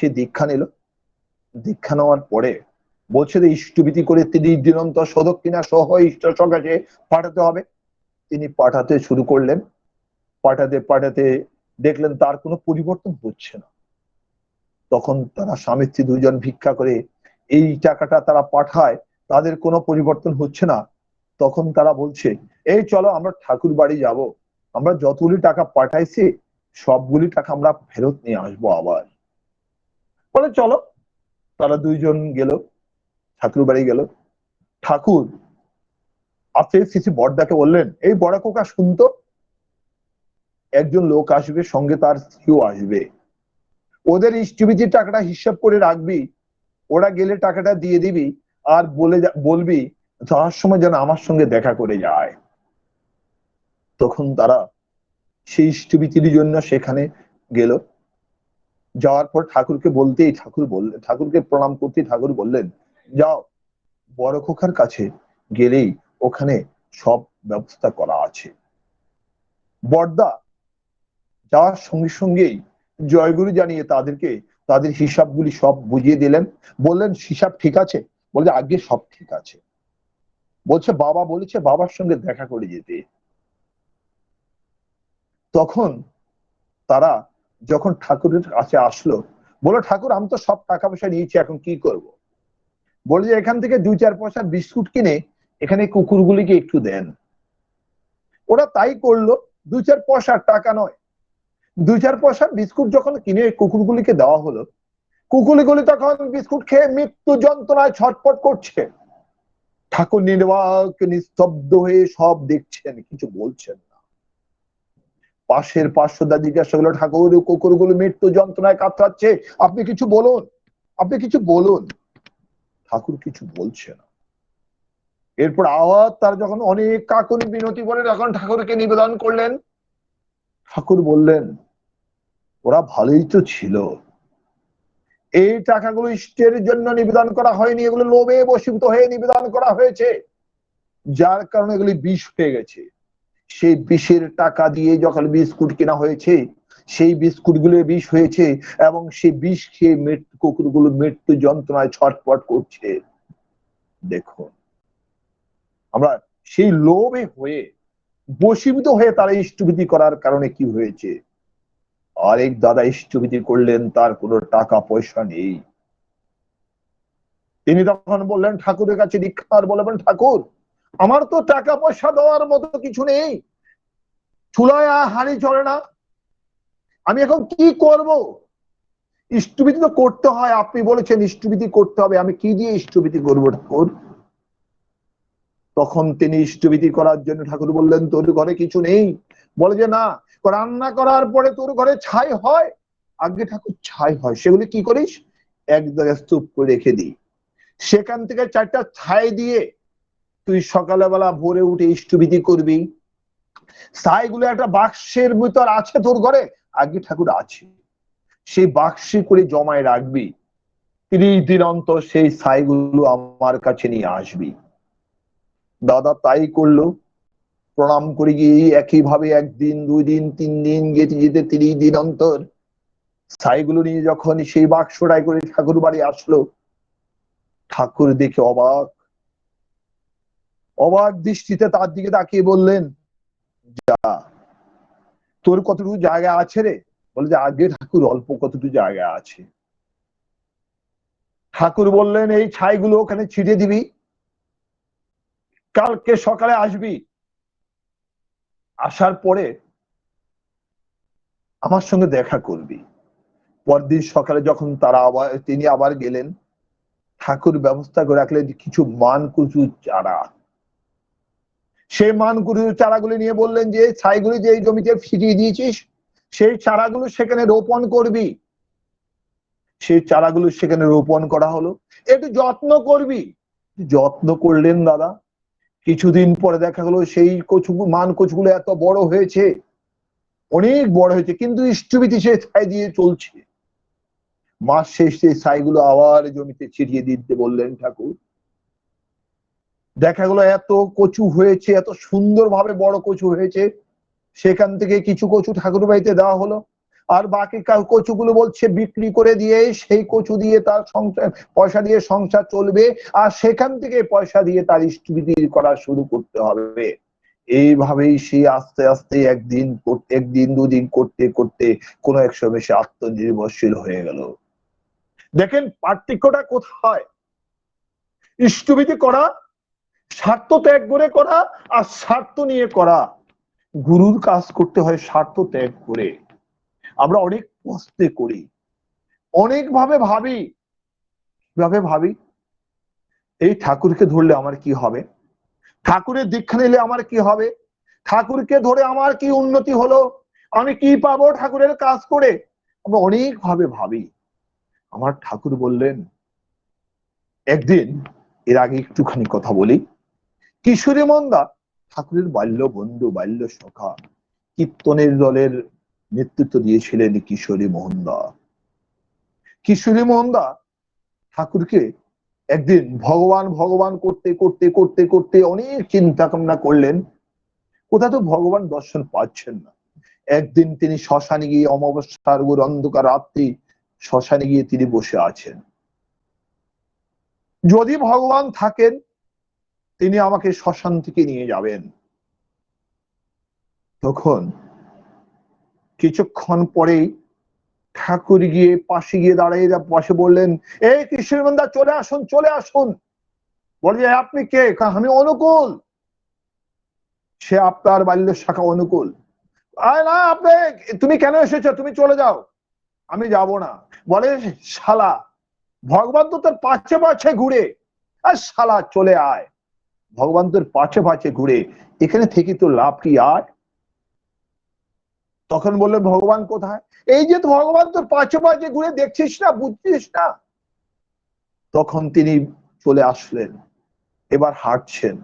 সে দীক্ষা নিল। দীক্ষা নেওয়ার পরে বলছে যে ইষ্টবিধি করে তিনি দিনন্তর সদক্ষিণা সহ ইষ্ট সকাশে পাঠাতে হবে। তিনি পাঠাতে শুরু করলেন। পাঠাতে পাঠাতে দেখলেন তার কোনো পরিবর্তন হচ্ছে না। তখন তারা স্বামী স্ত্রী দুইজন ভিক্ষা করে এই টাকাটা তারা পাঠায়, তাদের কোনো পরিবর্তন হচ্ছে না। তখন তারা বলছে, এই চলো আমরা ঠাকুর বাড়ি যাব, আমরা যতগুলি টাকা পাঠাইছি সবগুলি টাকা আমরা ফেরত নিয়ে আসবো আবার। বলে চলো। তারা দুইজন গেল, ঠাকুর বাড়ি গেল। ঠাকুর আপনি শ্রী বড়দাকে বললেন, এই বড় কোকা শুনতো, একজন লোক আসবে, সঙ্গে তার স্ত্রীও আসবে, ওদের ইষ্টবিধির টাকাটা হিসাব করে রাখবি, ওরা গেলে টাকাটা দিয়ে দিবি, আর বলবি যাওয়ার সময় যেন আমার সঙ্গে দেখা করে যায়। তখন তারা সেই ইষ্টবিধির জন্য সেখানে গেল। যাওয়ার পর ঠাকুরকে বলতেই ঠাকুরকে প্রণাম করতেই ঠাকুর বললেন, যাও বড় খোকার কাছে গেলেই ওখানে সব ব্যবস্থা করা আছে। বড়দা যাওয়ার সঙ্গে সঙ্গেই জয়গুরু জানিয়ে তাদেরকে তাদের হিসাবগুলি সব বুঝিয়ে দিলেন। বললেন হিসাব ঠিক আছে? বলছে আগে সব ঠিক আছে। বলছে বাবা বলেছে বাবার সঙ্গে দেখা করে যেতে। তখন তারা যখন ঠাকুরের কাছে আসলো, বললো ঠাকুর আমি তো সব টাকা পয়সা নিয়েছি, এখন কি করব? বলে যে এখান থেকে 2-4 পয়সার বিস্কুট কিনে এখানে কুকুরগুলিকে একটু দেন। ওরা তাই করলো। 2-4 পয়সার টাকা নয়, 2-4 পয়সার বিস্কুট যখন কিনে কুকুরগুলিকে দেওয়া হলো, কুকুরগুলি তখন বিস্কুট খেয়ে মৃত্যু যন্ত্রণায় ছটফট করছে। ঠাকুর নির্বাক নিস্তব্ধ হয়ে সব দেখছেন, কিছু বলছেন না। পাশের পার্শ্বদা জিজ্ঞাসা করলো, ঠাকুর কুকুরগুলো মৃত্যু যন্ত্রণায় কাতরাচ্ছে, আপনি কিছু বলুন, আপনি কিছু বলুন। ঠাকুর কিছু বলছে না। এরপর আবার তার যখন অনেক কাকুনি বিনতি বলে যখন ঠাকুরকে নিবেদন করলেন, ঠাকুর বললেন ওরা ভালোই তো ছিল, এই টাকাগুলো ইষ্টের জন্য নিবেদন করা হয়নি, এগুলো লোভে বশীভূত হয়ে নিবেদন করা হয়েছে, যার কারণে এগুলি বিষ হয়ে গেছে। সেই বিষের টাকা দিয়ে যখন বিস্কুট কেনা হয়েছে, সেই বিস্কুট গুলো বিষ হয়েছে, এবং সেই বিষ খেয়ে কুকুরগুলো মৃত্যু যন্ত্রণায় ছটফট করছে। দেখুন, আমরা সেই লোভে হয়ে বশীভূত হয়ে তারা ইষ্টবিধি করার কারণে কি হয়েছে। আরেক দাদা ইষ্টবিধি করলেন, তার কোনো টাকা পয়সা নেই। তিনি তখন বললেন ঠাকুরের কাছে দীক্ষার, বলবেন ঠাকুর আমার তো টাকা পয়সা দেওয়ার মতো কিছু নেই, চুলায় হাঁড়ি চলে না, আমি এখন কি করব? ইষ্টবিধি তো করতে হয়, আপনি বলেছেন ইষ্টবিধি করতে হবে, আমি কি দিয়ে ইষ্টবিধি করবো ঠাকুর? তখন তিনি ইষ্টবিধি করার জন্য ঠাকুর বললেন, তোর ঘরে কিছু নেই? বলে যে না, রান্না করার পরে তোর ঘরে ছাই হয়। আগে ঠাকুর ছাই হয়, সেগুলি কি করিস? এক জায়গায় স্তূপ করে রেখে দিই, সেখান থেকে 4টা ছাই দিয়ে তুই সকালবেলা ভোরে উঠে ইষ্টবিধি করবি। ছাইগুলো একটা বাক্সের ভিতর আছে তোর ঘরে? আগে ঠাকুর আছে, সেই বাক্সে করে জমায় রাখবি, 30 দিন অন্তর সেই ছাইগুলো আমার কাছে নিয়ে আসবি। দাদা তাই করলো। প্রণাম করে গিয়ে একইভাবে 1 দিন 2 দিন 3 দিন যেতে যেতে 30 দিন অন্তর ছাইগুলো নিয়ে যখন সেই বাক্সটাই করে ঠাকুর বাড়ি আসলো, ঠাকুর দেখে অবাক অবাক দৃষ্টিতে তার দিকে তাকিয়ে বললেন, যা তোর কতটুকু জায়গা আছে রে? বলে যে আগে ঠাকুর অল্প কতটুকু জায়গা আছে। ঠাকুর বললেন এই ছাইগুলো ওখানে ছিটে দিবি, কালকে সকালে আসবি, আসার পরে আমার সঙ্গে দেখা করবি। পরদিন সকালে যখন তিনি আবার গেলেন, ঠাকুর ব্যবস্থা করে রাখলেন কিছু মানকুচু চারা। সেই মানকুচু চারাগুলি নিয়ে বললেন যে ছাইগুলি যে জমিতে ছিটিয়ে দিয়েছিস, সেই চারাগুলো সেখানে রোপণ করবি। সেই চারাগুলো সেখানে রোপণ করা হলো, একটু যত্ন করবি। যত্ন করলেন দাদা। কিছুদিন পরে দেখা গেলো সেই মান কচুগুলো এত বড় হয়েছে, অনেক বড় হয়েছে, কিন্তু ইষ্টবিধি সে ছাই দিয়ে চলছে। মাস শেষে ছাইগুলো আবার জমিতে ছিটিয়ে দিতে বললেন ঠাকুর। দেখা গেলো এত কচু হয়েছে, এত সুন্দরভাবে বড় কচু হয়েছে, সেখান থেকে কিছু কচু ঠাকুর বাড়িতে দেওয়া হলো, আর বাকি কচুগুলো বলছে বিক্রি করে দিয়ে সেই কচু দিয়ে তার সংসার, পয়সা দিয়ে সংসার চলবে, আর সেখান থেকে পয়সা দিয়ে তার ইষ্টবিধি করা শুরু করতে হবে। এইভাবেই সে আস্তে আস্তে একদিন দুদিন করতে করতে কোন এক সময় সে আত্মনির্ভরশীল হয়ে গেল। দেখেন পার্থক্যটা কোথায়? ইষ্টবিধি করা, স্বার্থ ত্যাগ করে করা আর স্বার্থ নিয়ে করা। গুরুর কাজ করতে হয় স্বার্থ ত্যাগ করে। আমরা অনেক কষ্টে করি, অনেক ভাবে ভাবি, কিভাবে ভাবি এই ঠাকুরকে ধরলে আমার কি হবে, ঠাকুরের দীক্ষা নিলে আমার কি হবে, ঠাকুরকে ধরে আমার কি উন্নতি হলো, আমি কি পাবো ঠাকুরের কাজ করে। আমরা অনেক ভাবে ভাবি। আমার ঠাকুর বললেন একদিন, এর আগে একটুখানি কথা বলি, কিশোরী মন্দা ঠাকুরের বাল্য বন্ধু, বাল্য সখা, কীর্তনের দলের নেতৃত্ব দিয়েছিলেন কিশোরী মোহনদা। কিশোরী মোহনদা ঠাকুরকে একদিন ভগবান ভগবান করতে করতে করতে করতে অনেক চিন্তা ভাবনা করলেন, কোথাও তো ভগবান দর্শন পাচ্ছেন না। একদিন তিনি শ্মশানে গিয়ে, অমাবস্যার অন্ধকার রাত্রি শ্মশানে গিয়ে তিনি বসে আছেন। যদি ভগবান থাকেন তিনি আমাকে শ্মশান থেকে নিয়ে যাবেন। তখন কিছুক্ষণ পরেই ঠাকুর গিয়ে পাশে গিয়ে দাঁড়িয়ে পাশে বললেন, এই কিশোরীমন্দা চলে আসুন, চলে আসুন। বলে আপনি কে? আমি অনুকূল। সে আপনার বাল্য শাখা অনুকূল। না আপনি, তুমি কেন এসেছো? তুমি চলে যাও। আমি যাব না। বলে শালা, ভগবান তো তোর পাছে পাছে ঘুরে, আর শালা চলে আয়। ভগবান তোর পাছে পাছে ঘুরে, এখানে থেকে তোর লাভ কি আর? তখন বললে ভগবান কোথায়? এই যে ভগবান তোর পাছে পাছে ঘুরে, দেখছিস না, বুঝছিস না? তখন তিনি চলে আসলেন, এবার হাঁটছেন।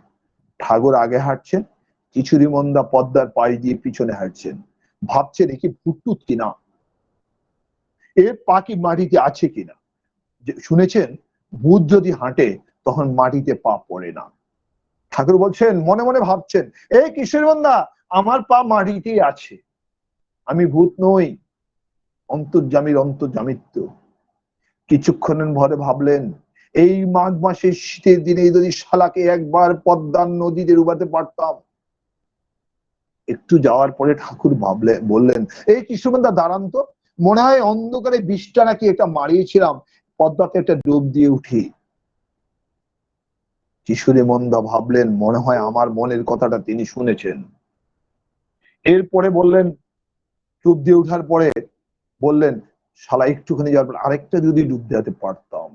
ঠাকুর আগে হাঁটছেন, কিশোরী মন্দা পদ্মার পাড়ি দিয়ে পিছনে হাঁটছেন। ভাবছেন কি ভুট্টুত কিনা, এর পা কি মাটিতে আছে কিনা। শুনেছেন ভূত যদি হাঁটে তখন মাটিতে পা পড়ে না। ঠাকুর বলছেন, মনে মনে ভাবছেন, এই কিশোরী মন্দা আমার পা মাটিতেই আছে, আমি ভূত নই, অন্তর্যামীর অন্তর্যামিত্ব। কিছুক্ষণের ভরে ভাবলেন, এই মাঘ মাসের শীতের দিনে যদি শালাকে একবার পদ্মার নদীতে ডুবাতে পারতাম। একটু যাওয়ার পরে ঠাকুর ভাবলেন, বললেন, এই কিশোরমন্দা দাঁড়ান তো, মনে হয় অন্ধকারে বিষটা নাকি একটা মারিয়েছিলাম, পদ্মাতে একটা ডুব দিয়ে উঠি। কিশোরী মন্দা ভাবলেন, মনে হয় আমার মনের কথাটা তিনি শুনেছেন। এরপরে বললেন, ডুব দিয়ে উঠার পরে বললেন, শালা একটুখানি যাওয়ার পর আরেকটা যদি ডুব দেওয়াতে পারতাম।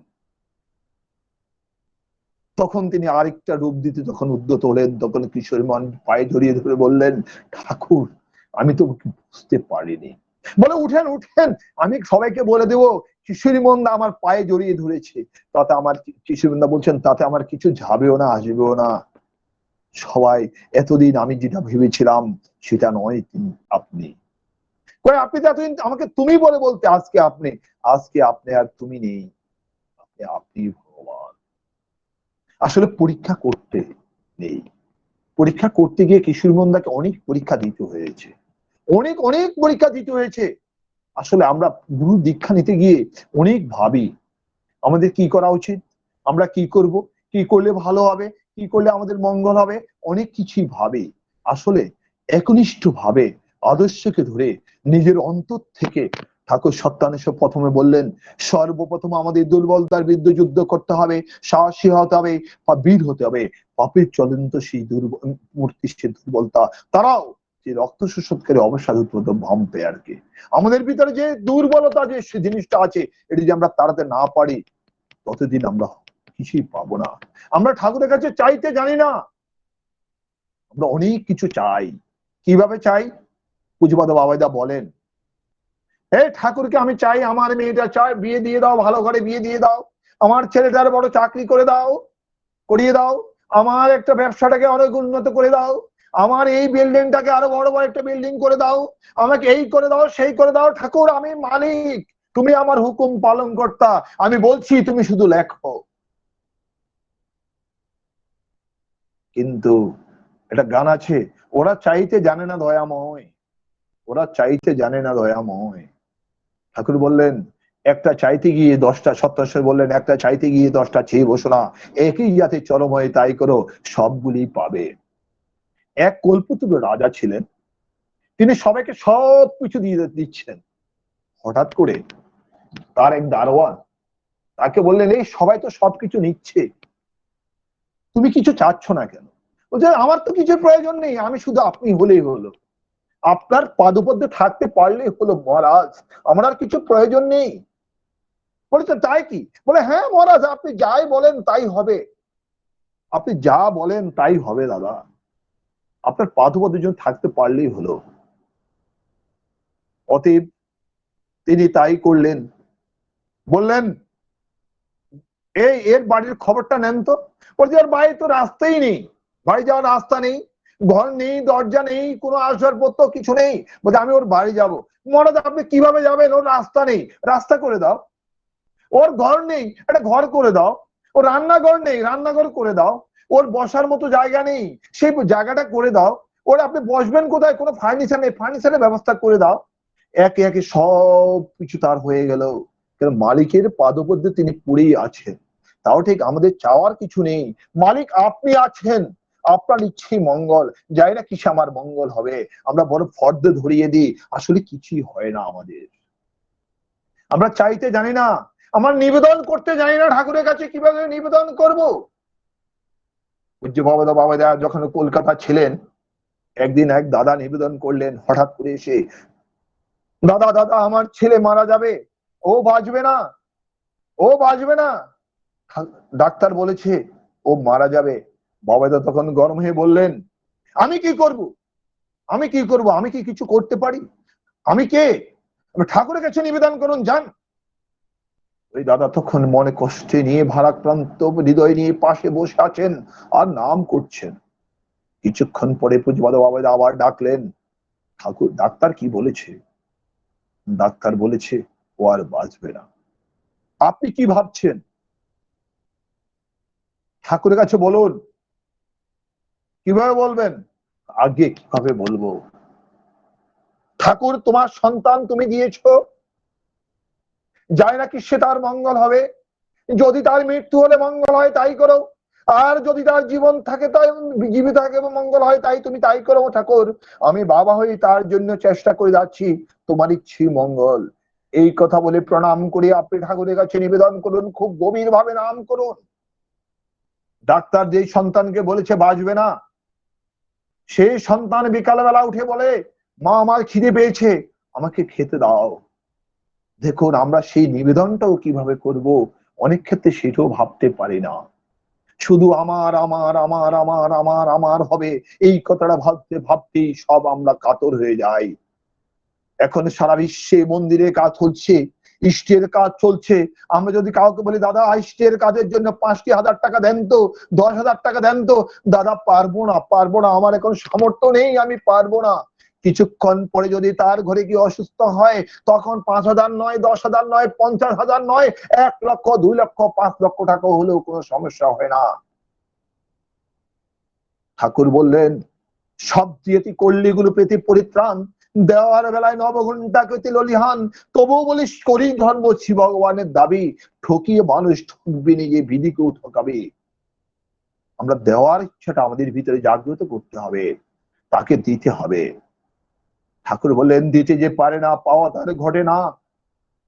তখন তিনি আরেকটা ডুব দিতে যখন উদ্যত হলেন, তখন কিশোরী মন পায়ে জড়িয়ে ধরে বললেন, ঠাকুর আমি তো বুঝতে পারিনি। বলে উঠেন উঠেন, আমি সবাইকে বলে দেবো কিশোরী মন্দা আমার পায়ে জড়িয়ে ধরেছে। তাতে আমার, কিশোরী মন্দা বলছেন, তাতে আমার কিছু যাবেও না, আসবেও না। সবাই এতদিন আমি যেটা ভেবেছিলাম সেটা নয়, তিনি আপনি। আপনি তো এতদিন আমাকে তুমি বলে বলতে, আজকে আপনি, আজকে আপনি আর তুমি নেই, আপনি ভগবান। আসলে পরীক্ষা করতে নেই, পরীক্ষা করতে গিয়ে কিশোরী মন্দাকে অনেক পরীক্ষা দিতে হয়েছে, অনেক অনেক পরীক্ষা দিতে হয়েছে। আসলে আমরা গুরু দীক্ষা নিতে গিয়ে অনেক ভাবি আমাদের কি করা উচিত, আমরা কি করব, কি করলে ভালো হবে, কি করলে আমাদের মঙ্গল হবে, অনেক কিছুই ভাবে। আসলে একনিষ্ঠ ভাবে আদর্শকে ধরে নিজের অন্তর থেকে, ঠাকুর সত্যান্বেষক প্রথমে বললেন, সর্বপ্রথম আমাদের দুর্বলতার বিরুদ্ধে যুদ্ধ করতে হবে, সাহসী হতে হবে, বা বীর হতে হবে। পাপের চলন্ত সেই মূর্তি, সে দুর্বলতা তারাও যে রক্ত শোষণকারী অবসাদ ভাববে আর কি। আমাদের ভিতরে যে দুর্বলতা, যে জিনিসটা আছে, এটি যে আমরা তাড়াতে না পারি, ততদিন আমরা কিছুই পাবো না। আমরা ঠাকুরের কাছে চাইতে জানি না, আমরা অনেক কিছু চাই। কিভাবে চাই? পূজ্যপাদ বাবাইদা বলেন, এই ঠাকুরকে আমি চাই আমার মেয়েটা চাই বিয়ে দিয়ে দাও, ভালো ঘরে বিয়ে দিয়ে দাও, আমার ছেলেটার বড় চাকরি করে দাও, করিয়ে দাও, আমার একটা ব্যবসাটাকে অনেক উন্নত করে দাও, আমার এই বিল্ডিংটাকে আরো বড় বড় একটা বিল্ডিং করে দাও, আমাকে এই করে দাও, সেই করে দাও। ঠাকুর আমি মালিক, তুমি আমার হুকুম পালন কর্তা, আমি বলছি তুমি শুধু লেখো। কিন্তু একটা গান আছে, ওরা চাইতে জানে না দয়াময়, ওরা চাইতে জানে না দয়াময়, ঠাকুর বললেন একটা চাইতে গিয়ে 10টা, সত্যাশ্রয় বললেন একটা চাইতে গিয়ে 10টা চেয়ে বসো না, একই যাতে চরম হয় তাই করো, সবগুলি পাবে। এক কল্পতরু রাজা ছিলেন, তিনি সবাইকে সবকিছু দিয়ে দিচ্ছেন। হঠাৎ করে তার এক দারোয়ান তাকে বললেন, এই সবাই তো সবকিছু নিচ্ছে, তুমি কিছু চাচ্ছ না কেন? বলছে, আমার তো কিছু প্রয়োজন নেই, আমি শুধু আপনি হলেই হলো, আপনার পাদপদ্মে থাকতে পারলেই হলো মহারাজ, আমার আর কিছু প্রয়োজন নেই। বলেছে, তাই কি? বলে, হ্যাঁ মহারাজ, আপনি যাই বলেন তাই হবে, আপনি যা বলেন তাই হবে দাদা, আপনার পাদপদ্মের জন্য থাকতে পারলেই হলো। অতএব তিনি তাই করলেন। বললেন, এই এর বাড়ির খবরটা নেন তো। বলছে, ওর বাড়ি তো রাস্তাই নেই, বাড়ি যাওয়ার রাস্তা নেই, ঘর নেই, দরজা নেই, কোনো আসবাবপত্র কিছু নেই। বলছে, আমি ওর বাড়ি যাব। মহারাজ, আপনি কিভাবে যাবেন? ওর রাস্তা নেই, রাস্তা করে দাও। ওর ঘর নেই, একটা ঘর করে দাও। ওর রান্নাঘর নেই, রান্নাঘর করে দাও। ওর বসার মতো জায়গা নেই, সেই জায়গাটা করে দাও। ওর আপনি বসবেন কোথায়? কোনো ফার্নিচার নেই, ফার্নিচারের ব্যবস্থা করে দাও। একে একে সব কিছু তার হয়ে গেল। কারণ মালিকের পাদপদ্মে তিনি পড়েই আছেন। তাও ঠিক আমাদের চাওয়ার কিছু নেই, মালিক আপনি আছেন, আপনার ইচ্ছেই মঙ্গল, যাই না কিসে আমার মঙ্গল হবে। আমরা বড় ফর্দ ধরিয়ে দিই, আসলে কিছুই হয় না আমাদের। আমরা চাইতে জানি না, আমার নিবেদন করতে জানি না, ঠাকুরের কাছে কিভাবে নিবেদন করব। পূজ্য ভবদা বাবাদা যখন কলকাতা ছিলেন, একদিন এক দাদা নিবেদন করলেন হঠাৎ করে এসে, দাদা দাদা আমার ছেলে মারা যাবে, ও বাঁচবে না, ও বাঁচবে না। ডাক্তার বলেছে ও মারা যাবে। বাবাদা তখন গরম হয়ে বললেন, আমি কি করব, আমি কি করব, আমি কি কিছু করতে পারি? আমি কে? ঠাকুরের কাছে নিবেদন করুন, যান। ওই দাদা তখন মনে কষ্টে নিয়ে ভারাক্রান্ত হৃদয় নিয়ে পাশে বসে আছেন আর নাম করছেন। কিছুক্ষণ পরে পূজ্যপাদ বাবা আবার ডাকলেন, ঠাকুর ডাক্তার কি বলেছে? ডাক্তার বলেছে ও আর বাঁচবে না। আপনি কি ভাবছেন? ঠাকুরের কাছে বলুন। কিভাবে বলবেন? আগে কিভাবে বলবো? ঠাকুর তোমার সন্তান তুমি দিয়েছো, যায় নাকি সে তার মঙ্গল হবে। যদি তার মৃত্যু হলে মঙ্গল হয় তাই করো, আর যদি তার জীবন থাকে, তাই জীবিত থাকে এবং মঙ্গল হয় তাই তুমি তাই করো। ঠাকুর, আমি বাবা হয়ে তার জন্য চেষ্টা করে যাচ্ছি, তোমার ইচ্ছে মঙ্গল। এই কথা বলে প্রণাম করে আপনি ঠাকুরের কাছে নিবেদন করুন, খুব গভীর ভাবে নাম করুন। ডাক্তার যেই সন্তানকে বলেছে বাঁচবে না, সেই সন্তান বিকালবেলা উঠে বলে, মা আমার খিদে পেয়েছে, আমাকে খেতে দাও। দেখুন আমরা সেই নিবেদনটাও কিভাবে করব, অনেক ক্ষেত্রে সেটাও ভাবতে পারি না। শুধু আমার আমার আমার আমার আমার আমার হবে, এই কথাটা ভাবতে ভাবতেই সব আমরা কাতর হয়ে যাই। এখন সারা বিশ্বে মন্দিরে কাজ চলছে, ইষ্টের কাজ চলছে। আমরা যদি কাউকে বলি, দাদা ইষ্টের কাজের জন্য 5,000 টাকা দেন তো, 10,000 টাকা দেন তো, দাদা পারবো না, পারবো না, আমার এখন সামর্থ্য নেই, আমি পারবো না। কিছুক্ষণ পরে যদি তার ঘরে গিয়ে অসুস্থ হয়, তখন 5,000 নয়, 10,000 নয়, 50,000 নয়, 1 লক্ষ, 2 লক্ষ, 5 লক্ষ টাকা হলেও কোনো সমস্যা হয় না। ঠাকুর বললেন, সব দিয়েতি কল্লিগুলো পেতে পরিত্রাণ, দেওয়ার বেলায় 9 ঘন্টা কেতে ললিহান, তবুও বলিস করি ধর্ম শ্রী ভগবানের দাবি, ঠকিয়ে মানুষ ঠকবি নিজে বিধিকেও ঠকাবে। আমরা দেওয়ার ইচ্ছাটা আমাদের ভিতরে জাগ্রত করতে হবে, তাকে দিতে হবে। ঠাকুর বললেন, দিতে যে পারে না পাওয়া তার ঘটে না।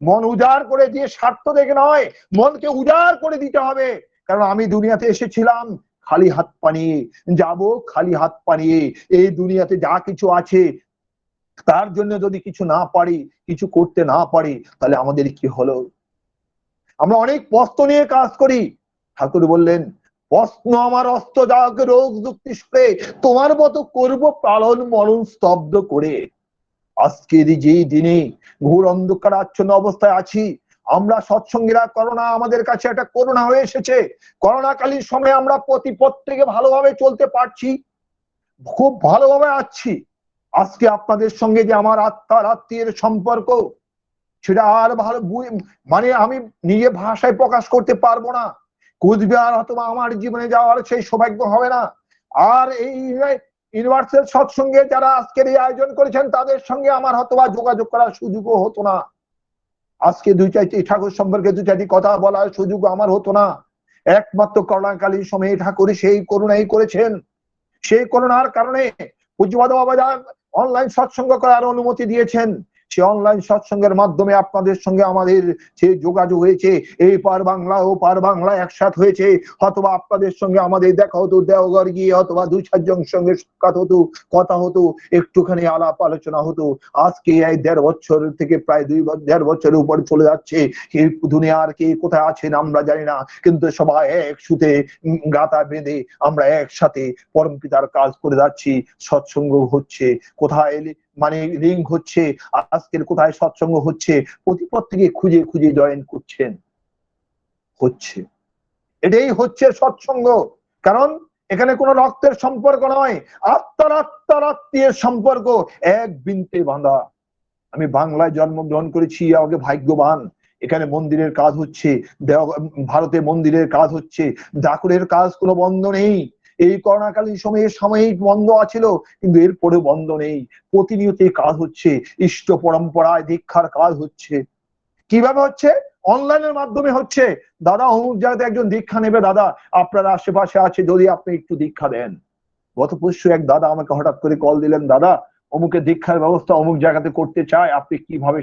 মন উজাড় করে দিয়ে স্বার্থ দেখে নয়, মনকে উজাড় করে দিতে হবে। কারণ আমি দুনিয়াতে এসেছিলাম খালি হাত পা নিয়ে, যাবো খালি হাত পা নিয়ে। এই দুনিয়াতে যা কিছু আছে তার জন্য যদি কিছু না পারি, কিছু করতে না পারি, তাহলে আমাদের কি হলো? আমরা অনেক প্রশ্ন নিয়ে কাজ করি। ঠাকুর বললেন, প্রশ্ন আমার অস্ত্র, যাকে রোগ যুক্তি শুনে তোমার মতো করবো পালন মরণ স্তব্ধ করে। আজকের যে দিনে ঘোর অন্ধকার আচ্ছন্ন অবস্থায় আছি আমরা, সৎসঙ্গীরা করোনা আমাদের কাছে একটা করোনা হয়ে এসেছে। করোনাকালীন সময়ে আমরা প্রত্যেকে ভালোভাবে চলতে পারছি, খুব ভালোভাবে আছি। আজকে আপনাদের সঙ্গে যে আমার আত্মার আত্মীয়ের সম্পর্ক, সেটা আর ভালো মানে আমি নিজে ভাষায় প্রকাশ করতে পারবো না। কুচবিহার অথবা আমার জীবনে যাওয়ার সেই সৌভাগ্য হবে না। আর এই ইউনিভার্সাল সৎসঙ্গে যারা আজকের এই আয়োজন করেছেন, তাদের সঙ্গে আমার হয়তোবা যোগাযোগ করার সুযোগও হতো না। আজকে দুই চারটি ঠাকুর সম্পর্কে দু চারটি কথা বলার সুযোগ আমার হতো না। একমাত্র করোনাকালীন সময়ে ঠাকুর সেই করুণাই করেছেন। সেই করোনার কারণে পূজ্যপাদ বাবা অনলাইন সৎসঙ্গ করার অনুমতি দিয়েছেন। সে অনলাইন সৎসঙ্গের মাধ্যমে আপনাদের সঙ্গে আমাদের যে যোগাযোগ হয়েছে, এই পার বাংলা ও পার বাংলা একসাথ হয়েছে। অথবা আপনাদের সঙ্গে আমাদের দেখা হতো দেওঘর গিয়ে, অথবা দুই চারজনের সঙ্গে সাক্ষাৎ হতো, কথা হতো, একটুখানি আলাপ আলোচনা হতো। আজকে এই 1.5 বছর থেকে প্রায় 1.5 বছরের উপর চলে যাচ্ছে। এই দুনিয়ার কে কোথায় আছেন আমরা জানি না, কিন্তু সবাই এক সুতে গাতা বেঁধে আমরা একসাথে পরম পিতার কাজ করে যাচ্ছি। সৎসঙ্গ হচ্ছে কোথায়, মানে লিঙ্ক হচ্ছে, আজকের কোথায় সৎসঙ্গ হচ্ছে, প্রতিপত্তিকে খুঁজে খুঁজে জয়েন করছেন, হচ্ছে। এটাই হচ্ছে সৎসঙ্গ। কারণ এখানে কোনো রক্তের সম্পর্ক নয়, আত্মার আত্মার আত্মীয়ের সম্পর্ক, এক বিনতে বাঁধা। আমি বাংলায় জন্মগ্রহণ করেছি, আমাকে ভাগ্যবান। এখানে মন্দিরের কাজ হচ্ছে, ভারতে মন্দিরের কাজ হচ্ছে, ঠাকুরের কাজ কোনো বন্ধ নেই। এই করোনাকালীন সময়ে সাময়িক বন্ধ আছিল, কিন্তু এরপরে বন্ধ নেই। প্রতিনিয়ত কাজ হচ্ছে, ইষ্ট পরম্পরায় দীক্ষার কাজ হচ্ছে। কিভাবে হচ্ছে? অনলাইনের মাধ্যমে হচ্ছে। দাদা অমুক জায়গাতে একজন দীক্ষা নেবে, দাদা আপনার আশেপাশে আছে, যদি আপনি একটু দীক্ষা দেন। গত পরশু এক দাদা আমাকে হঠাৎ করে কল দিলেন, দাদা অমুকের দীক্ষার ব্যবস্থা অমুক জায়গাতে করতে চায়, আপনি কিভাবে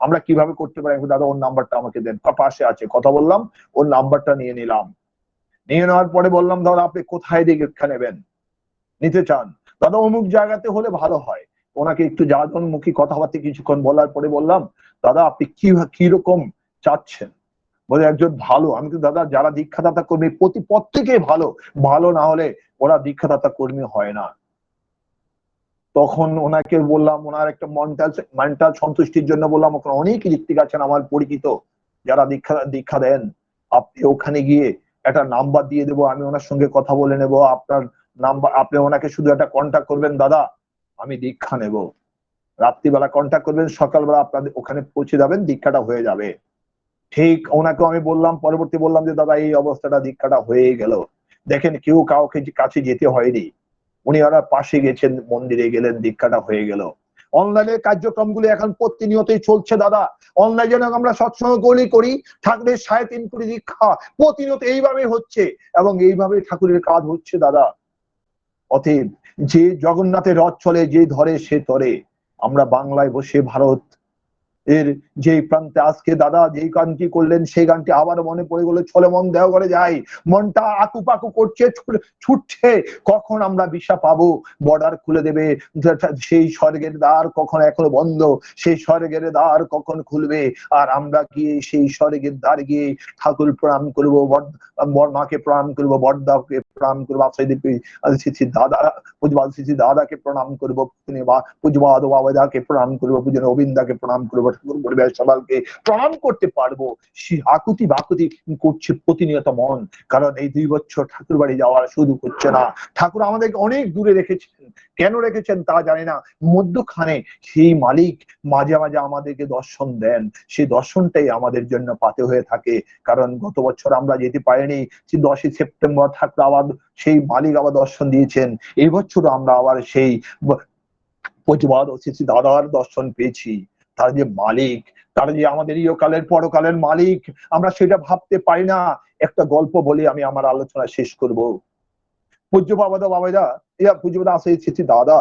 আমরা কিভাবে করতে পারি? দাদা ওর নাম্বারটা আমাকে দেন, পাশে আছে। কথা বললাম, ওর নাম্বারটা নিয়ে নিলাম। নিয়ে নেওয়ার পরে বললাম, দাদা আপনি কোথায় দীক্ষা নেবেন, নিতে চান? দাদা অমুক জায়গাতে হলে ভালো হয়। ওনাকে একটু যাদনমুখী কথাবার্তা কিছুক্ষণ বলার পরে বললাম, দাদা আপনি কিরকম চাচ্ছেন? বলে একজন ভালো। আমি তো দাদা যারা দীক্ষাদাতা কর্মী প্রত্যেকে ভালো, ভালো না হলে ওরা দীক্ষাদাতা কর্মী হয় না। তখন ওনাকে বললাম, ওনার একটা মেন্টাল সন্তুষ্টির জন্য বললাম, ওখানে অনেক ঋত্বিক আছেন আমার পরিচিত যারা দীক্ষা দেন, আপনি ওখানে গিয়ে একটা নাম্বার দিয়ে দেবো, আমি ওনার সঙ্গে কথা বলে নেব। আপনার নাম্বার, আপনি ওনাকে শুধু একটা কন্ট্যাক্ট করবেন, দাদা আমি দীক্ষা নেব। রাত্রিবেলা কন্ট্যাক্ট করবেন, সকালবেলা আপনাদের ওখানে পৌঁছে যাবেন, দীক্ষাটা হয়ে যাবে। ঠিক ওনাকে আমি বললাম, পরবর্তী বললাম যে দাদা এই অবস্থাটা, দীক্ষাটা হয়ে গেল। দেখেন কেউ কাউকে কাছে যেতে হয়নি, উনি ওরা পাশে গেছেন, মন্দিরে গেলেন, দীক্ষাটা হয়ে গেল। অনলাইনের কার্যক্রমগুলি এখন প্রতিনিয়তই চলছে দাদা। অনলাইনে আমরা সৎসঙ্গ করি, ঠাকুরের 3.5 কোটি দীক্ষা প্রতিনিয়ত এইভাবে হচ্ছে, এবং এইভাবে ঠাকুরের কাজ হচ্ছে দাদা। অতএব যে জগন্নাথের রথ চলে, যে ধরে সে তরে। আমরা বাংলায় বসে ভারত এর যে প্রান্তে আজকে দাদা যেই গানটি করলেন, সেই গানটি আবার মনে পড়ে গেল, চলে মন দেওঘরে যাই। মনটা আকুপাকু করছে, ছুটছে, কখন আমরা ভিসা পাবো, বর্ডার খুলে দেবে। সেই স্বর্গের দ্বার কখন এখনো বন্ধ, সেই স্বর্গের দ্বার কখন খুলবে, আর আমরা গিয়ে সেই স্বর্গের দ্বার গিয়ে ঠাকুর প্রণাম করবো, মাকে প্রণাম করবো, বড়দাকে প্রণাম করবো, দাদা পূজবাদ শ্রী দাদাকে প্রণাম করবো, পূজবাদ বাবাদাকে প্রণাম করবো, পূজন গোবিন্দাকে প্রণাম করবো, পরিবেশ সবাইকে প্রণাম করতে পারবো। সে আকুতি বাকুতি করছে প্রতিনিয়ত মন। কারণ এই 2 বছর ঠাকুর বাড়ি যাওয়ার সুযোগ হচ্ছে না। ঠাকুর আমাদেরকে অনেক দূরে রেখেছেন, কেন রেখেছেন তা জানি না। মধ্যখানে সেই মালিক মাঝে মাঝে আমাদেরকে দর্শন দেন, সেই দর্শনটাই আমাদের জন্য পাতে হয়ে থাকে। কারণ গত বছর আমরা যেতে পারিনি, 10ই সেপ্টেম্বর ঠাকুর আবার সেই মালিক আবার দর্শন দিয়েছেন। এই বছর আমরা আবার সেই প্রতিবাদ অতিথি দাদার দর্শন পেয়েছি। তার যে মালিক, তার যে আমাদের ইহকালের পরকালের মালিক, আমরা সেটা ভাবতে পারি না। একটা গল্প বলে আমি আমার আলোচনা শেষ করব। পূজ্য বাবাদা পূজ্যপাদ আসিছি দাদা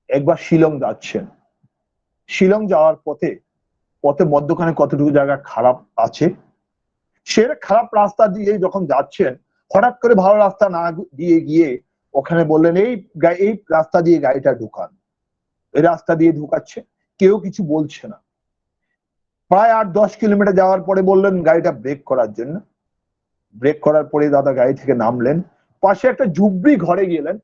একবার শিলং যাচ্ছেন। শিলং যাওয়ার পথে মধ্যখানে কতটুকু জায়গা খারাপ আছে, সে খারাপ রাস্তা দিয়ে যখন যাচ্ছেন, হঠাৎ করে ভালো রাস্তা না দিয়ে গিয়ে ওখানে বললেন এই রাস্তা দিয়ে গাড়িটা ঢুকান। এই রাস্তা দিয়ে ঢুকাচ্ছে, কেউ কিছু বলছে না। প্রায় 8-10 কিলোমিটার যাওয়ার পরে বললেন গাড়িটা ব্রেক করার জন্য। ব্রেক করার পরে দাদা গাড়ি থেকে নামলেন, পাশে একটা ঝুপড়ি ঘরে গেলেন।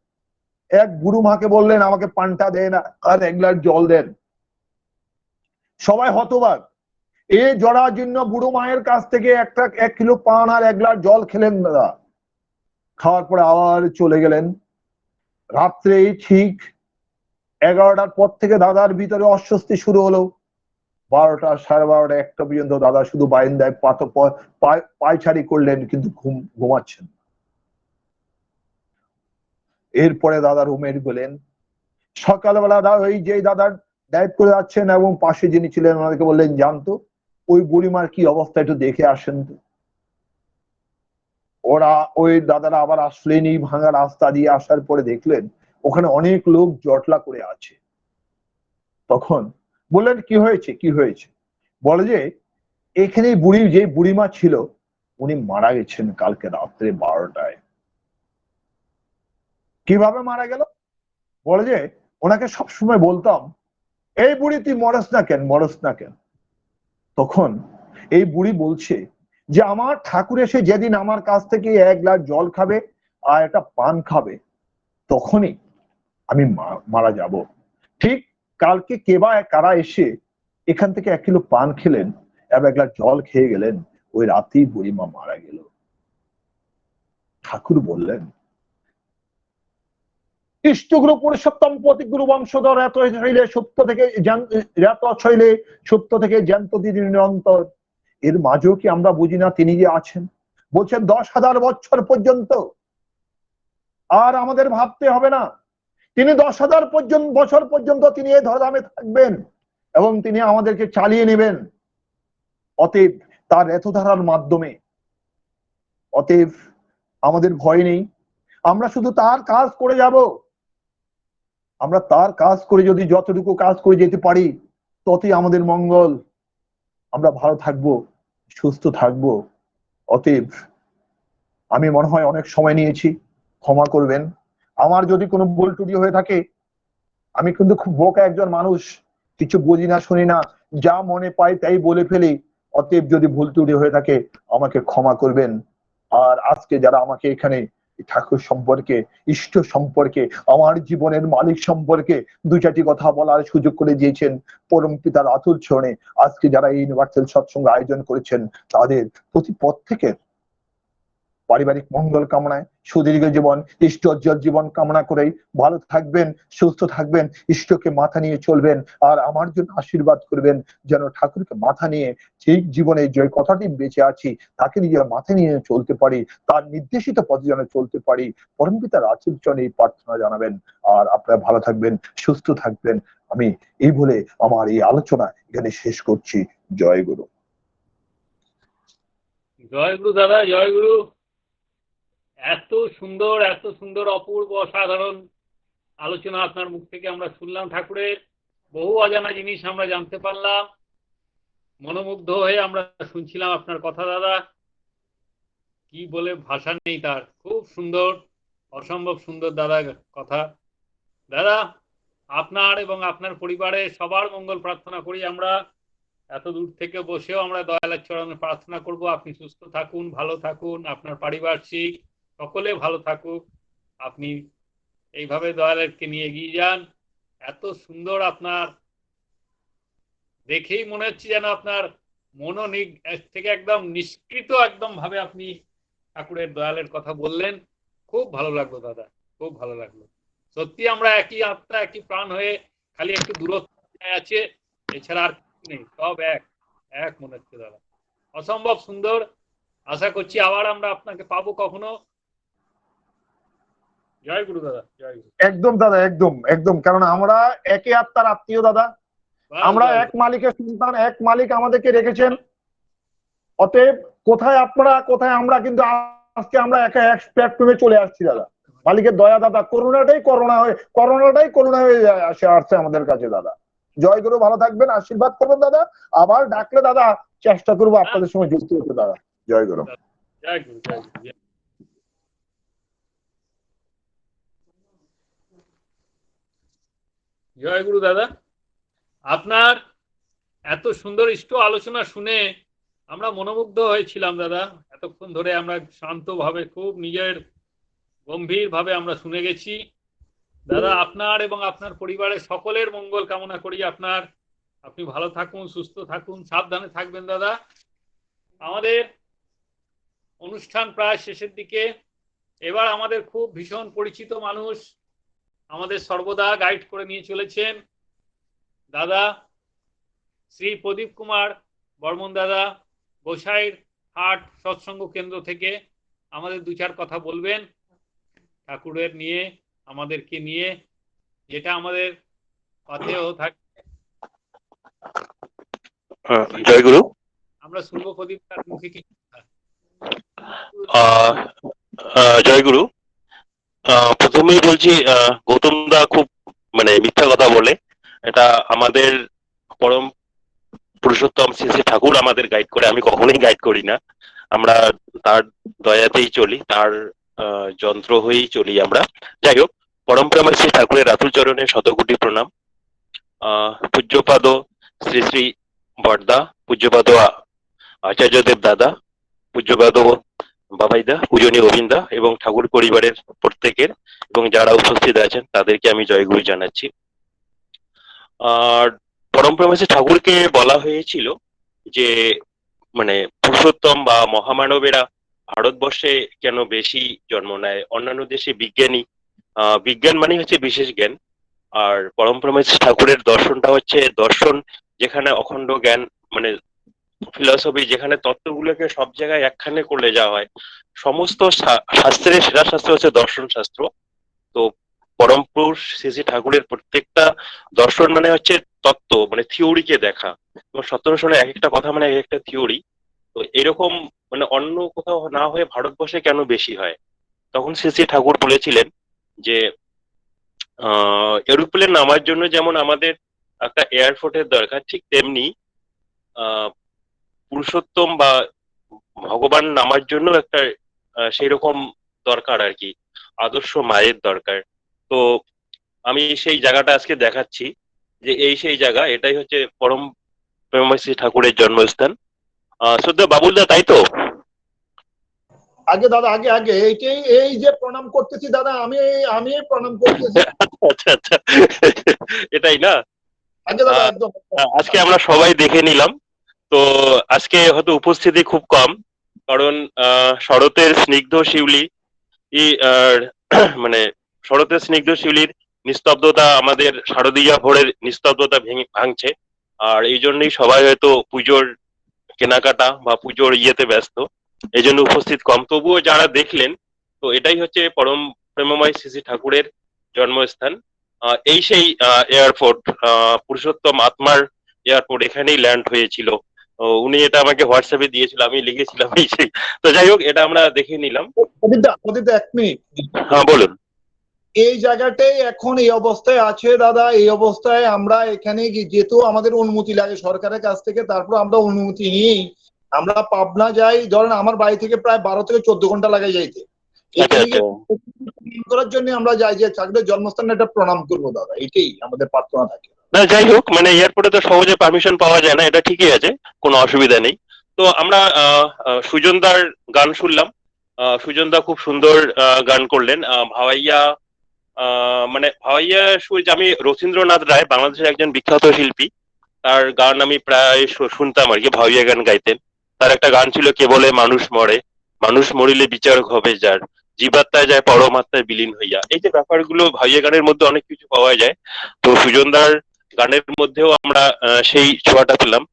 এক বুড়ো মাকে বললেন আমাকে পান্তা দেন আর 1 গ্লাস জল দেন। সবাই হতবাক। এই জরাজীর্ণ বুড়ো মায়ের কাছ থেকে 1 কিলো পান আর 1 গ্লাস জল খেলেন দাদা। খাওয়ার পরে আবার চলে গেলেন। রাত্রে ঠিক 11টার পর থেকে দাদার ভিতরে অস্বস্তি শুরু হলো। 12টা, 12:30, 1টা পর্যন্ত দাদা শুধু বারান্দায় পায়চারি করলেন, কিন্তু ঘুমাচ্ছেন। এরপরে দাদা রুমে গেলেন। সকালবেলা ওই যে দাদার ডায়েট করে যাচ্ছেন এবং পাশে যিনি ছিলেন ওনাদেরকে বললেন জানতো ওই বুড়িমার কি অবস্থা একটু দেখে আসেন তো। ওরা ওই দাদারা আবার আসলেন, এই ভাঙা রাস্তা দিয়ে আসার পরে দেখলেন ওখানে অনেক লোক জটলা করে আছে। তখন বললেন কি হয়েছে কি হয়েছে? বলে যে এখানে বুড়ি, যে বুড়িমা ছিল উনি মারা গেছেন কালকে রাত্রে 12টায়। কিভাবে মারা গেল? বলে যে ওনাকে সবসময় বলতাম, এই বুড়ি তুই মরস না কেন, মরস না কেন। তখন এই বুড়ি বলছে যে আমার ঠাকুর এসে যেদিন আমার কাছ থেকে 1 গ্লাস জল খাবে আর একটা পান খাবে, তখনই আমি মারা যাব। ঠিক কালকে কেবা কারা এসে এখান থেকে 1 কিলো পান খেলেন এবং 1 গ্লাস জল খেয়ে গেলেন, ওই রাতেই বুড়িমা মারা গেল। ঠাকুর বললেন, ইষ্টগুরু পুরুষোত্তম প্রতিগুরু বংশধর এত হইলে সত্য থেকে হইলে সত্য থেকে জ্যান্ত দিদি নিরন্তর। এর মাঝেও কি আমরা বুঝি না তিনি যে আছেন? বলছেন 10,000 বছর পর্যন্ত। আর আমাদের ভাবতে হবে না, তিনি 10,000 বছর পর্যন্ত তিনি এই ধরাধামে থাকবেন এবং তিনি আমাদেরকে চালিয়ে নেবেন। অতএব তার এতধারার মাধ্যমে, অতএব আমাদের ভয় নেই, আমরা শুধু তার কাজ করে যাব। আমরা তার কাজ করে যদি যতটুকু কাজ করে যেতে পারি ততই আমাদের মঙ্গল। আমরা ভালো থাকবো, সুস্থ থাকবো। অতএব আমি মনে হয় অনেক সময় নিয়েছি, ক্ষমা করবেন। আমার যদি কোনো ভুল ত্রুটি হয়ে থাকে, আমি কিন্তু খুব বোকা একজন মানুষ, কিছু বুঝি না শুনি না, যা মনে পাই তাই বলে ফেলি। অতএব যদি ভুল ত্রুটি হয়ে থাকে আমাকে ক্ষমা করবেন। আর আজকে যারা আমাকে এখানে ঠাকুর সম্পর্কে, ইষ্ট সম্পর্কে, আমার জীবনের মালিক সম্পর্কে 2-4টি কথা বলার সুযোগ করে দিয়েছেন, পরম পিতার আতুল চরণে আজকে যারা এই ইউনিভার্সাল সৎসঙ্গ আয়োজন করেছেন তাদের প্রতি প্রত্যেকের পারিবারিক মঙ্গল কামনায় সুদীর্ঘ জীবন, ইষ্টজ্জ্বল জীবন কামনা করেই ভালো থাকবেন, সুস্থ থাকবেন, ইষ্টকে মাথা নিয়ে চলবেন। আর আমার জন্য আশীর্বাদ করবেন যেন ঠাকুরকে মাথা নিয়ে ঠিক জীবনে যে কথাটি বেঁচে আছি তাকে নিজের মাথা নিয়ে চলতে পারি, তার নির্দেশিত পথে যেন চলতে পারি। পরম পিতার আতুল চরণে এই প্রার্থনা জানাবেন। আর আপনারা ভালো থাকবেন, সুস্থ থাকবেন। আমি এই বলে আমার এই আলোচনা এখানে শেষ করছি। জয় গুরু। জয় গুরু দাদা, জয় গুরু। এত সুন্দর অপূর্ব অসাধারণ আলোচনা আপনার মুখ থেকে আমরা শুনলাম। ঠাকুরের বহু অজানা জিনিস আমরা জানতে পারলাম। মনোমুগ্ধ হয়ে আমরা শুনছিলাম আপনার কথা দাদা। কি বলে ভাষা নেই তার, খুব সুন্দর, অসম্ভব সুন্দর দাদা কথা। দাদা আপনার এবং আপনার পরিবারের সবার মঙ্গল প্রার্থনা করি আমরা। এত দূর থেকে বসেও আমরা দয়ালের চরণে প্রার্থনা করব আপনি সুস্থ থাকুন, ভালো থাকুন, আপনার পারিপার্শ্বিক সকলে ভালো থাকুক, আপনি এইভাবে দয়ালেরকে নিয়ে এগিয়ে যান। এত সুন্দর, আপনার দেখেই মনে হচ্ছে যেন আপনার মনোনিগ থেকে একদম নিষ্কৃত একদম ভাবে আপনি ঠাকুরের দয়ালের কথা বললেন। খুব ভালো লাগলো দাদা, খুব ভালো লাগলো। সত্যি আমরা একই আত্মা একই প্রাণ হয়ে খালি একটু দূরত্ব আছে, এছাড়া আর কিছু নেই, সব এক এক মনে হচ্ছে দাদা। অসম্ভব সুন্দর। আশা করছি আবার আমরা আপনাকে পাবো কখনো। জয় গুরু দাদা, জয় গুরু। একদম দাদা, একদম একদম, কারণ আমরা একে আত্মার আত্মীয় দাদা, আমরা এক মালিকের সন্তান, এক মালিক আমাদেরকে রেখেছেন। অতএব কোথায় আপনারা কোথায় আমরা, কিন্তু আজকে আমরা একা এক প্ল্যাটফর্মে চলে আসছি দাদা। মালিকের দয়া দাদা, করোনাটাই করোনা হয়ে আসছে আমাদের কাছে দাদা। জয় গুরু, ভালো থাকবেন, আশীর্বাদ করবেন দাদা। আবার ডাকলে দাদা চেষ্টা করবো আপনাদের সময় যুক্ত হতে দাদা। জয় গুরু। জয় গুরু, জয় গুরু। জয় গুরু দাদা। আপনার এত সুন্দর ইষ্ট আলোচনা শুনে আমরা মনোমুগ্ধ হয়েছিলাম দাদা। এতক্ষণ ধরে আমরা শান্তভাবে খুব নিজের গম্ভীর ভাবে আমরা শুনে গেছি দাদা। আপনার এবং আপনার পরিবারের সকলের মঙ্গল কামনা করি। আপনি ভালো থাকুন, সুস্থ থাকুন, সাবধানে থাকবেন দাদা। আমাদের অনুষ্ঠান প্রায় শেষের দিকে। এবার আমাদের খুব ভীষণ পরিচিত মানুষ আমাদের সর্বদা গাইড করে নিয়ে চলেছেন দাদা শ্রী প্রদীপ কুমার বর্মন দাদা, গোসাইর হাট সৎসঙ্গ কেন্দ্র থেকে আমাদের 2-4 কথা বলবেন ঠাকুরের নিয়ে, আমাদেরকে নিয়ে, যেটা আমাদের পাথেয় থাকে। জয় গুরু। আমরা শুনবো প্রদীপ তার মুখে কি কথা। আহ জয়গুরু। প্রথমেই বলছি, গৌতম দা খুব মানে মিথ্যা কথা বলে। এটা আমাদের পরম পুরুষোত্তম শ্রী শ্রী ঠাকুর আমাদের গাইড করে, আমি কখনোই গাইড করি না। আমরা তার দয়াতেই চলি, তার যন্ত্র হয়েই চলি আমরা। যাই হোক, পরম প্রেমা শ্রী ঠাকুরের রাতুল চরণে শতকোটি প্রণাম। পূজ্যপাদ শ্রী শ্রী বড়দা, পূজ্যপাদ আচার্যদেব দাদা, পূজ্যপাদ বাবাইদা, পূজনীয় গোবিন্দা এবং ঠাকুর পরিবারের প্রত্যেকের এবং যারা উপস্থিত আছেন তাদেরকে আমি জয়গুরু জানাচ্ছি। আর পরম প্রেমাসী ঠাকুরকে বলা হয়েছিল যে মানে পুরুষোত্তম বা মহামানবেরা ভারতবর্ষে কেন বেশি জন্ম নেয়, অন্যান্য দেশে বিজ্ঞানী, বিজ্ঞান মানে হচ্ছে বিশেষ জ্ঞান, আর পরম প্রেমাসী ঠাকুরের দর্শনটা হচ্ছে দর্শন যেখানে অখণ্ড জ্ঞান, মানে ফিলসফি যেখানে তত্ত্বগুলোকে সব জায়গায় একখানে করলে যাওয়া হয়। সমস্ত শাস্ত্রের সেরা শাস্ত্র হচ্ছে দর্শন শাস্ত্র। তো পরম পুরুষ শ্রী শ্রী ঠাকুরের প্রত্যেকটা দর্শন মানে হচ্ছে তত্ত্ব, মানে থিওরিকে দেখা, এবং সত্যদর্শনে এক একটা কথা মানে এক একটা থিওরি। তো এরকম মানে অন্য কোথাও না হয়ে ভারতবর্ষে কেন বেশি হয়, তখন শ্রী শ্রী ঠাকুর বলেছিলেন যে এরোপ্লেন নামার জন্য যেমন আমাদের একটা এয়ারপোর্টের দরকার, ঠিক তেমনি পুরুষোত্তম বা ভগবান নামার জন্য একটা সেই রকম দরকার আর কি, আদর্শ মায়ের দরকার। তো আমি সেই জায়গাটা আজকে দেখাচ্ছি যে এই সেই জায়গা, এটাই হচ্ছে পরম প্রেমাশ্রী ঠাকুরের জন্মস্থান। শ্রদ্ধা বাবুলদা, তাই তো? আগে দাদা, আগে আগে এইটাই, এই যে প্রণাম করতেছি দাদা, আমি আমি প্রণাম করতেছি। আচ্ছা আচ্ছা, এটাই না? আগে দাদা একদম। আজকে আমরা সবাই দেখে নিলাম। তো আজকে হয়তো উপস্থিতি খুব কম, কারণ শরতের স্নিগ্ধ শিউলি মানে শরতের স্নিগ্ধ শিউলির নিস্তব্ধতা আমাদের শারদীয়া ভোরের নিস্তব্ধতা ভাঙছে, আর এই জন্যই সবাই হয়তো পুজোর কেনাকাটা বা পুজোর ইয়েতে ব্যস্ত, এই জন্য উপস্থিত কম। তবুও যারা দেখলেন, তো এটাই হচ্ছে পরম প্রেমময় শ্রী শ্রী ঠাকুরের জন্মস্থান। এই সেই এয়ারপোর্ট, পুরুষোত্তম আত্মার এয়ারপোর্ট, এখানেই ল্যান্ড হয়েছিল। উনি এটা আমাকে হোয়াটসঅ্যাপে দিয়েছিল, আমি লিখেছিলাম এই সেই। তো যাই হোক, এটা আমরা দেখে নিলাম। প্রদীপ এক মিনিট। হ্যাঁ বলুন। এই জায়গাটাই এখন এই অবস্থায় আছে দাদা। এই অবস্থায় আমরা এখানে যেহেতু আমাদের অনুমতি লাগে সরকারের কাছ থেকে, তারপর আমরা অনুমতি নিই, আমরা পাবনা যাই। ধরেন আমার বাড়ি থেকে প্রায় 12 থেকে 14 ঘন্টা লাগে যাইতে। এখানে করার জন্য আমরা যাই যে ঠাকুরের জন্মস্থানে একটা প্রণাম করবো দাদা, এটাই আমাদের প্রার্থনা থাকে। না যাই হোক, মানে এয়ারপোর্টে তো সহজে পারমিশন পাওয়া যায় না, এটা ঠিকই আছে, কোনো অসুবিধা নেই। তো আমরা সুজনদার গান শুনলাম। সুজনদা খুব সুন্দর গান করলেন। ভাওয়াইয়া, মানে ভাওয়াইয়া আমি রথীন্দ্রনাথ রায় বাংলাদেশের একজন বিখ্যাত শিল্পী, তার গান আমি প্রায় শুনতাম আর কি। ভাওয়াইয়া গান গাইতেন। তার একটা গান ছিল, কে বলে মানুষ মরে, মানুষ মরিলে বিচারক হবে যার, জীবাত্মায় যায় পরমাত্মায় বিলীন হইয়া। এই যে ব্যাপারগুলো ভাওয়াইয়া গানের মধ্যে অনেক কিছু পাওয়া যায়। তো সুজনদার গানের মধ্যেও আমরা সেই ছোঁয়াটা পেলাম।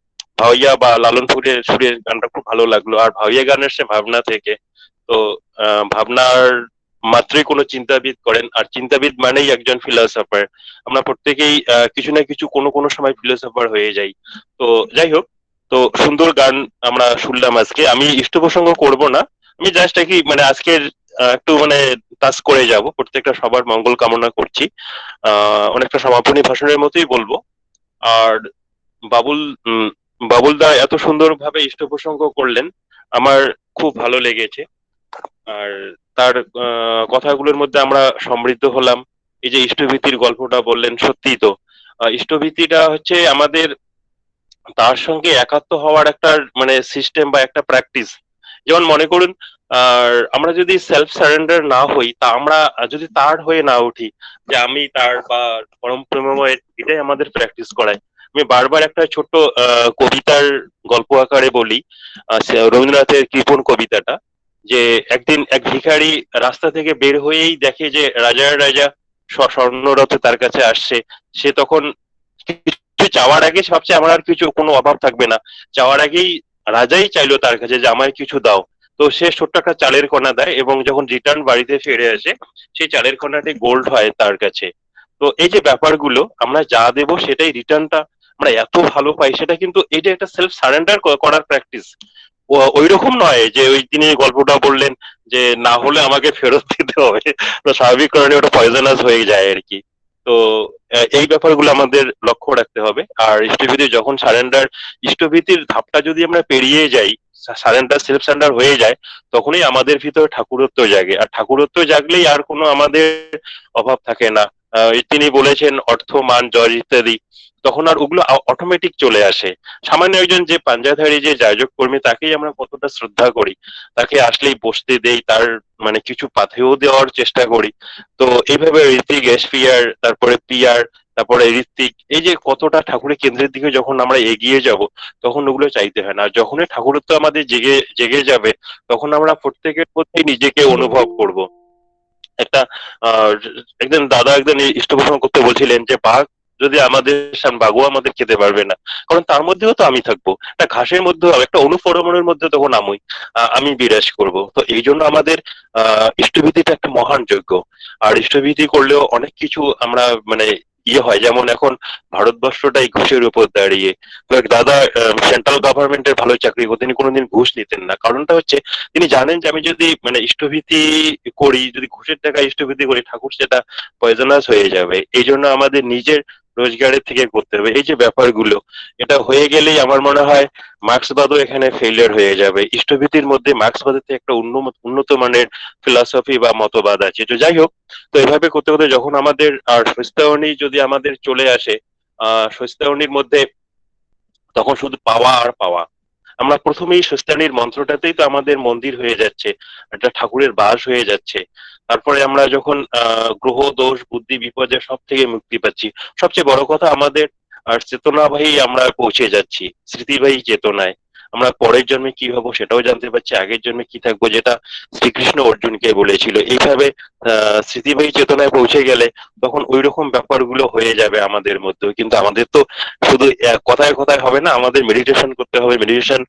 ভাওয়াইয়া বা লালন ফুলের সুরের গানটা খুব ভালো লাগলো। আর ভাওয়াইয়া গানের সে ভাবনা থেকে, তো ভাবনার মাত্রই কোনো চিন্তাবিদ করেন, আর চিন্তাবিদ মানেই একজন ফিলসফার। আমরা প্রত্যেকেই কিছু না কিছু কোনো সময় ফিলসফার হয়ে যাই। তো যাই হোক, তো সুন্দর গান আমরা শুনলাম আজকে। আমি ইষ্ট প্রসঙ্গ করবো না, আমি জাস্ট কি মানে আজকের একটু মানে টাচ করে যাব, প্রত্যেকটা সবার মঙ্গল কামনা করছি। অনেকটা সমাপনী ভাষণের মতোই বলবো। আর বাবুল বাবুলদা এত সুন্দরভাবে ইষ্ট প্রসঙ্গ করলেন, আমার খুব ভালো লেগেছে। আর তার কথাগুলোর মধ্যে আমরা সমৃদ্ধ হলাম। এই যে ইষ্টভীতির গল্পটা বললেন, সত্যি তো ইষ্টভীতিটা হচ্ছে আমাদের তার সঙ্গে একাত্ম হওয়ার একটা মানে সিস্টেম বা একটা প্র্যাকটিস। যেমন মনে করুন, আর আমরা যদি সেলফ সারেন্ডার না হই, তা আমরা যদি তার হয়ে না উঠি যে আমি তার বা পরম প্রেমময়ের, এটাই আমাদের প্র্যাকটিস করায়। আমি বারবার একটা ছোট্ট কবিতার গল্প আকারে বলি, রবীন্দ্রনাথের কৃপণ কবিতাটা, যে একদিন এক ভিখারি রাস্তা থেকে বের হয়েই দেখে যে রাজার রাজা স্বর্ণরথে তার কাছে আসছে। সে তখন কিছু চাওয়ার আগে ভাবছে আমার আর কিছু কোনো অভাব থাকবে না, চাওয়ার আগেই রাজাই চাইলো তার কাছে যে আমায় কিছু দাও। তো সে ছোট্ট একটা চালের কণা দেয়, এবং যখন রিটার্ন বাড়িতে ফিরে আসে, সেই চালের কণাটি গোল্ড হয় তার কাছে। তো এই যে ব্যাপারগুলো, আমরা যা দেব সেটাই রিটার্নটা আমরা এত ভালো পাই, সেটা কিন্তু এটা একটা সেলফ সারেন্ডার করার প্র্যাকটিস। ওই রকম নয় যে ওই তিনি গল্পটা বললেন যে না হলে আমাকে ফেরত দিতে হবে, তো স্বাভাবিক কারণে ওটা পয়জনাস হয়ে যায় আর কি। তো এই ব্যাপারগুলো আমাদের লক্ষ্য রাখতে হবে। আর ইষ্টভীতি যখন সারেন্ডার, ইষ্টভীতির ধাপটা যদি আমরা পেরিয়ে যাই, সারেন্ডার সেলফ সারেন্ডার হয়ে যায়, তখনই আমাদের ভিতরে ঠাকুরত্ব জাগে। আর ঠাকুরত্ব জাগলেই আর কোনো আমাদের অভাব থাকে না। তিনি বলেছেন অর্থ, মান, যশ ইত্যাদি, তখন আর ওগুলো অটোমেটিক চলে আসে। সামান্য একজন যে পাঞ্জাধারী যে যাজক কর্মী, তাকেই আমরা কতটা শ্রদ্ধা করি, তাকে আসলেই বসতে দেই, তার মানে কিছু পাথেও দেওয়ার চেষ্টা করি। তো এইভাবে ঋত্বিক, এসপিআর, তারপরে পিআর, তারপরে ঋত্বিক, এই যে কতটা ঠাকুরের কেন্দ্রের দিকে যখন আমরা এগিয়ে যাব, তখন ওগুলো চাইতে হয় না। আর যখনই ঠাকুরত্ব আমাদের জেগে জেগে যাবে, তখন আমরা প্রত্যেকের প্রতি নিজেকে অনুভব করব। একটা আহ একদিন দাদা একদিন ইষ্টপ্রসঙ্গ করতে বলছিলেন যে বাঘ যদি আমাদের বাঘও আমাদের খেতে পারবে না, কারণ তার মধ্যেও তো আমি থাকবো, একটা ঘাসের মধ্যেও, একটা অনুফরমণের মধ্যে তখন আমি বিরাজ করব। তো এই জন্য আমাদের ইষ্টভীতিটা একটা মহান যজ্ঞ। আর ইষ্টভীতি করলেও অনেক কিছু আমরা মানে হয়, যেমন এখন ভারতবর্ষটাই ঘুষের উপর দাঁড়িয়ে। তো এক দাদা সেন্ট্রাল গভর্নমেন্টের ভালো চাকরি করতেন, তিনি কোনোদিন ঘুষ নিতেন না। কারণটা হচ্ছে তিনি জানেন যে আমি যদি মানে ইষ্টভীতি করি, যদি ঘুষের টাকা ইষ্টভীতি করি, ঠাকুর সেটা পয়জনাস হয়ে যাবে। এই জন্য আমাদের নিজের রোজগারের থেকে করতে হবে। এই যে ব্যাপারগুলো, এটা হয়ে গেলেই আমার মনে হয় মার্ক্সবাদও এখানে ফেলিয়ার হয়ে যাবে। ইষ্টভীতির মধ্যে মার্ক্সবাদের থেকে একটা উন্নত মানের ফিলসফি বা মতবাদ আছে। তো যাই হোক, তো এভাবে করতে করতে যখন আমাদের আর স্বস্তায়নী যদি আমাদের চলে আসে, স্বস্তায়নীর মধ্যে তখন শুধু পাওয়া আর পাওয়া। আমরা প্রথমেই স্বস্তায়নীর মন্ত্রটাতেই তো আমাদের মন্দির হয়ে যাচ্ছে, একটা ঠাকুরের বাস হয়ে যাচ্ছে। তারপরে আমরা যখন গ্রহ দোষ, বুদ্ধি বিপর্যয় সব থেকে মুক্তি পাচ্ছি। সবচেয়ে বড় কথা, আমাদের আর চেতনাবাহী আমরা পৌঁছে যাচ্ছি, স্মৃতিবাহী চেতনায়। আমরা পরের জন্মে কি হবো সেটাও জানতে পারছি, আগের জন্মে কি থাকবো, যেটা শ্রীকৃষ্ণ অর্জুনকে বলেছিল। এইভাবে স্মৃতিবাহী চেতনায় পৌঁছে গেলে তখন ওই রকম ব্যাপারগুলো হয়ে যাবে আমাদের মধ্যে। কিন্তু আমাদের তো শুধু কথায় কথায় হবে না, আমাদের মেডিটেশন করতে হবে। মেডিটেশন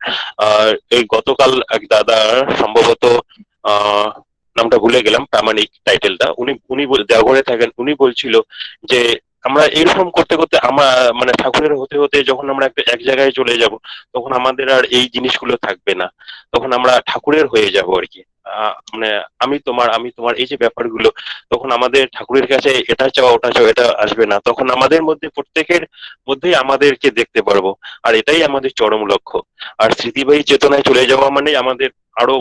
এই গতকাল এক দাদা, সম্ভবত নামটা ভুলে গেলাম, প্রামাণিক টাইটেলটা, উনি উনি দেওঘরে থাকেন, উনি বলছিল যে আমরা এরকম করতে করতে আমরা মানে ঠাকুরের হতে হতে যখন আমরা একটা এক জায়গায় চলে যাব, তখন আমাদের আর এই জিনিসগুলো থাকবে না, তখন আমরা ঠাকুরের হয়ে যাব আর কি। মানে আমি তোমার এই যে ব্যাপারগুলো, তখন আমাদের ঠাকুরের কাছে এটা চাও ওটা চাও এটা আসবে না, তখন আমাদের মধ্যে প্রত্যেকের মধ্যেই আমাদেরকে দেখতে পারবো। আর এটাই আমাদের চরম লক্ষ্য। আর স্মৃতিবাহী চেতনায় চলে যাওয়া মানে আমাদের আরো